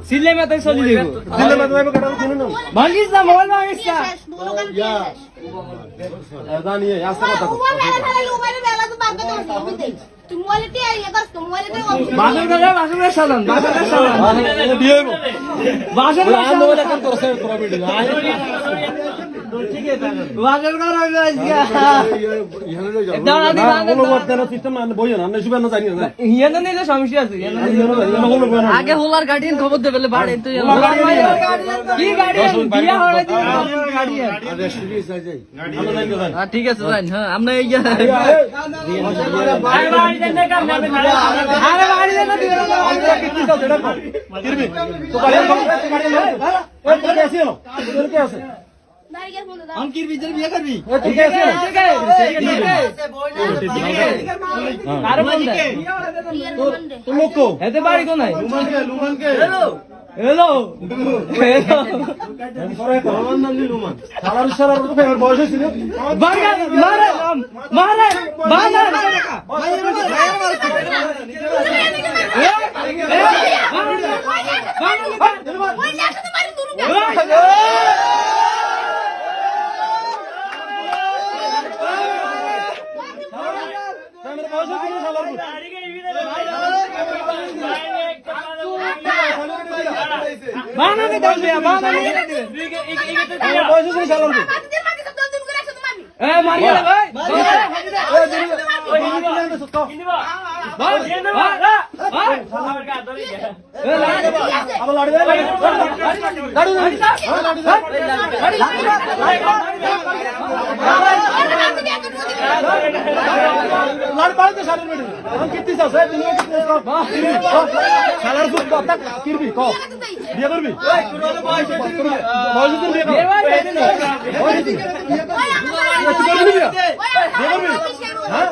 সিলে মাথায় চলি দিব ভাঙিস না মোবাইল ভাঙিস না জানিয়ে আস্তে কথা বাসন করে সাজান বাসন আগে হোলার গার্ডিয়ান খবর দেবে বাড়ি ঠিক আছে হ্যাঁ আমরা এই अंकिर बिजर बिया करबी ठीक है तुम लोग को हेते बाड़ी को नहीं लुमन के हेलो सरे भगवान नाम ली लुमन सारा सारा तो फेवर बॉयज ছিল मारे मारे मारे बाना ने डाल दिया बाना ने बॉयज से चलो ए मारिए भाई अब लड़ गए लड़ पाए तो सारे मिनट हम कितनी सा है दुनिया कितने का सालार फुट को तक किरबी को बिया करबी बॉयज से बिया हां